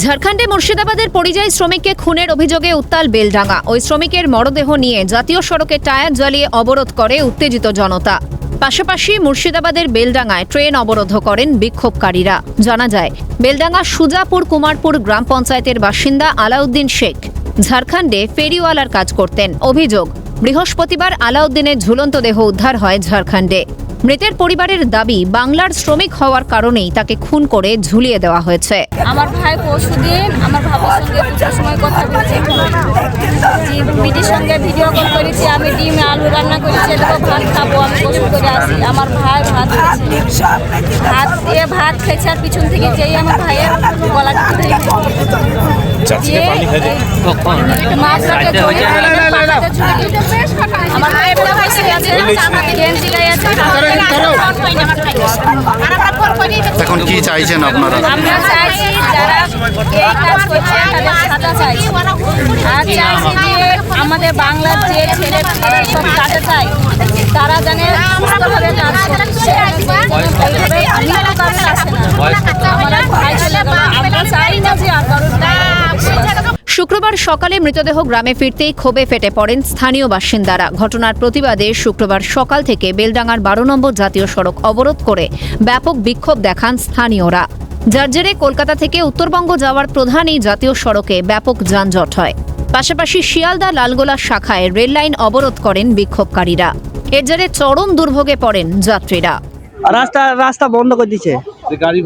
ঝাড়খণ্ডে মুর্শিদাবাদের পরিযায়ী শ্রমিককে খুনের অভিযোগে উত্তাল বেলডাঙ্গা। ওই শ্রমিকের মরদেহ নিয়ে জাতীয় সড়কে টায়ার জ্বালিয়ে অবরোধ করে উত্তেজিত জনতা। পাশাপাশি মুর্শিদাবাদের বেলডাঙ্গায় ট্রেন অবরোধ করেন বিক্ষোভকারীরা। জানা যায়, বেলডাঙ্গা সুজাপুর কুমারপুর গ্রাম পঞ্চায়েতের বাসিন্দা আলাউদ্দিন শেখ ঝাড়খণ্ডে ফেরিওয়ালার কাজ করতেন। অভিযোগ, বৃহস্পতিবার আলাউদ্দিনের ঝুলন্ত দেহ উদ্ধার হয় ঝাড়খণ্ডে। মৃতের পরিবারের দাবি, বাংলার শ্রমিক হওয়ার কারণেই তাকে খুন করে ঝুলিয়ে দেওয়া হয়েছে। আমার ভাই পরশুদিন আমার ভাবির সঙ্গে দুটোর সময় কথা বলেছে, বিটির সঙ্গে ভিডিও কল করেছি। আমি ডিম আলু রান্না করেছি, দেখো ভাত খাবো, আমি কষ্ট করে আসি। আমার ভাই ভাত দিয়ে ভাত খেয়েছে, আর পিছন থেকে যেই আমার ভাইয়ের গলা আমার ভাইয়ের বসে আছে, গেঞ্জি গায়ে আছে। এখন কি চাইছেন আপনারা? আমরা চাইছি যারা এই কাজ করছে তাদের সাজা চাইছি, আর চাইছি যে আমাদের বাংলার যে ছেলে সব কাজে চাই তারা জানে সুস্থভাবে কাজ করছে। আমরা চাই না যে শুক্রবার সকালে মৃতদেহ গ্রামে ফিরতেই ক্ষোভে ফেটে পড়েন স্থানীয় বাসিন্দারা। ঘটনার প্রতিবাদে শুক্রবার সকাল থেকে বেলডাঙ্গার 12 নম্বর জাতীয় সড়ক অবরোধ করে ব্যাপক বিক্ষোভ দেখান স্থানীয়রা। যার জেরে কলকাতা থেকে উত্তরবঙ্গ যাওয়ার প্রধান এই জাতীয় সড়কে ব্যাপক যানজট হয়। পাশাপাশি শিয়ালদা লালগোলা শাখায় রেল লাইন অবরোধ করেন বিক্ষোভকারীরা। এর জেরে চরম দুর্ভোগে পড়েন যাত্রীরা। রাস্তা বন্ধ করে দিচ্ছে, গাড়ি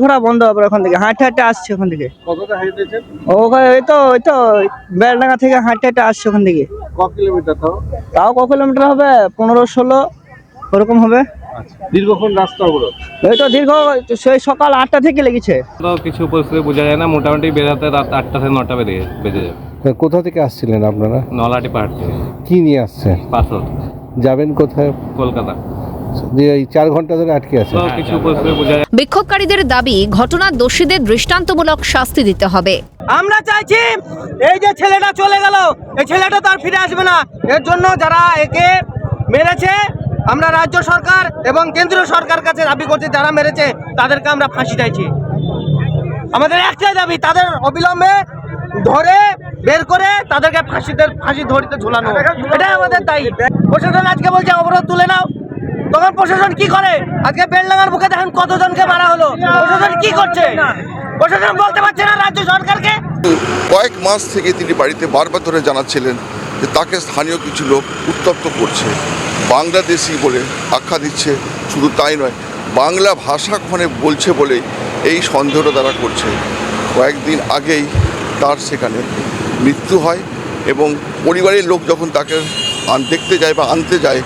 ঘোড়া বন্ধ হবে। ওখান থেকে হাঁটতে হাঁটতে আসছে। ওখান থেকে কতটা হেঁটেছেন? ওই তো বেলডাঙ্গা থেকে হাঁটতে হাঁটতে আসছে। ওখান থেকে ক কিলোমিটার? তাও ক কিলোমিটার হবে, 15-16 ওরকম হবে। দীর্ঘক্ষণ রাস্তা অবরোধ? ওই তো দীর্ঘ, সেই সকাল 8টা থেকে লেগেছে। তো কিছু পরিস্থিতি বোঝা যায় না, মোটামুটি বেরোতে রাত 8টা থেকে 9টা বেজে যাবে। কোথা থেকে আসছিলেন আপনারা? নলাটি পাহাড় থেকে। কি নিয়ে আসছেন? পাথর। যাবেন কোথায়? কলকাতা। এই 4 ঘন্টা ধরে আটকে আছে। তো কিছু পরিস্থিতি বোঝা যায়। বিক্ষোভকারীদের দাবি, ঘটনার দোষীদের দৃষ্টান্তমূলক শাস্তি দিতে হবে। আমরা চাইছি এই যে ছেলেটা চলে গেল, এই ছেলেটা তো আর ফিরে আসবে না। এর জন্য যারা একে মেরেছে, আমরা রাজ্য সরকার এবং কেন্দ্রীয় সরকার কাছে দাবি করছি, যারা মেরেছে তাদেরকে আমরা ফাঁসি চাইছি। আমাদের একটাই দাবি, তাদের অবিলম্বে ধরে বের করে তাদেরকে ফাঁসি ধরিতে ঝুলানো, এটাই আমাদের দায়ী। প্রশাসন আজকে বলছে অবরোধ তুলে নাও, তখন প্রশাসন কি করে? আজকে বেলডাঙ্গার বুকে দেখেন কতজনকে মারা হলো। প্রশাসন কি করছে? প্রশাসন বলতে পারছে না রাজ্য সরকারকে। কয়েক মাস থেকে তিনি বাড়িতে বারবার ধরে জানাচ্ছিলেন যে তাকে স্থানীয় কিছু লোক উত্তপ্ত করছে, বাংলাদেশি বলে আখ্যা দিচ্ছে। শুধু তাই নয়, বাংলা ভাষা ওখানে বলছে বলে এই সন্দেহটা তারা করছে। কয়েকদিন আগেই তার সেখানে মৃত্যু হয় এবং পরিবারের লোক যখন তাকে দেখতে যায় বা আনতে যায়,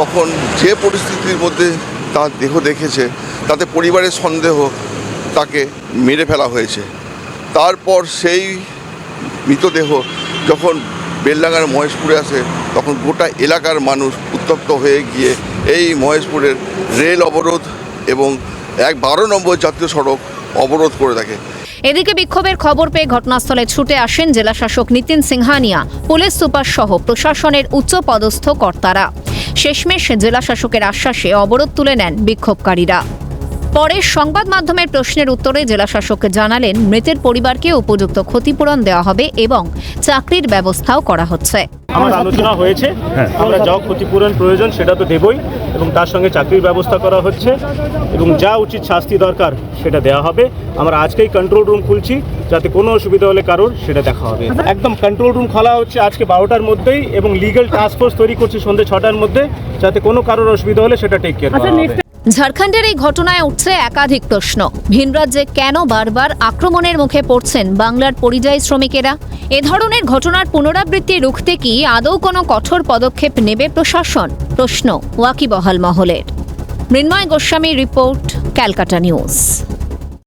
তখন যে পরিস্থিতির মধ্যে তার দেহ দেখেছে তাতে পরিবারের সন্দেহ তাকে মেরে ফেলা হয়েছে। তারপর সেই মৃতদেহ যখন বেলডাঙ্গার মহেশপুরে আসে, তখন গোটা এলাকার মানুষ উত্তপ্ত হয়ে গিয়ে এই মহেশপুরের রেল অবরোধ এবং 12 নম্বর জাতীয় সড়ক অবরোধ করে থাকে। এদিকে বিক্ষোভের খবর পেয়ে ঘটনাস্থলে ছুটে আসেন জেলাশাসক নিতিন সিংহানিয়া, পুলিশ সুপার সহ প্রশাসনের উচ্চপদস্থ কর্তারা। শেষমেশ জেলাশাসকের আশ্বাসে অবরোধ তুলে নেন বিক্ষোভকারীরা। পরে সংবাদ মাধ্যমের প্রশ্নের উত্তরে জেলাশাসক জানালেন, মৃতের পরিবারকে উপযুক্ত ক্ষতিপূরণ দেওয়া হবে এবং চাকরির ব্যবস্থাও করা হচ্ছে। আমার আলোচনা হয়েছে, আমরা যা ক্ষতিপূরণ প্রয়োজন সেটা তো দেবই, এবং তার সঙ্গে চাকরির ব্যবস্থা করা হচ্ছে এবং যা উচিত শাস্তি দরকার সেটা দেওয়া হবে। আমরা আজকেই কন্ট্রোল রুম খুলছি, যাতে কোনো অসুবিধা হলে কারোর সেটা দেখা হবে। একদম কন্ট্রোল রুম খোলা হচ্ছে আজকে 12টার মধ্যেই, এবং লিগ্যাল টাস্ক ফোর্স তৈরি করছি সন্ধ্যে 6টার মধ্যে, যাতে কোনো কারোর অসুবিধা হলে সেটা টেক কেয়ার করা হবে। ঝাড়খণ্ডের এই ঘটনায় উঠছে একাধিক প্রশ্ন। ভিন রাজ্যে কেন বারবার আক্রমণের মুখে পড়ছেন বাংলার পরিযায়ী শ্রমিকেরা? এ ধরনের ঘটনার পুনরাবৃত্তি রুখতে কি আদৌ কোনো কঠোর পদক্ষেপ নেবে প্রশাসন? প্রশ্ন ওয়াকিবহাল মহলের। মৃন্ময় গোস্বামী রিপোর্ট, ক্যালকাটা নিউজ।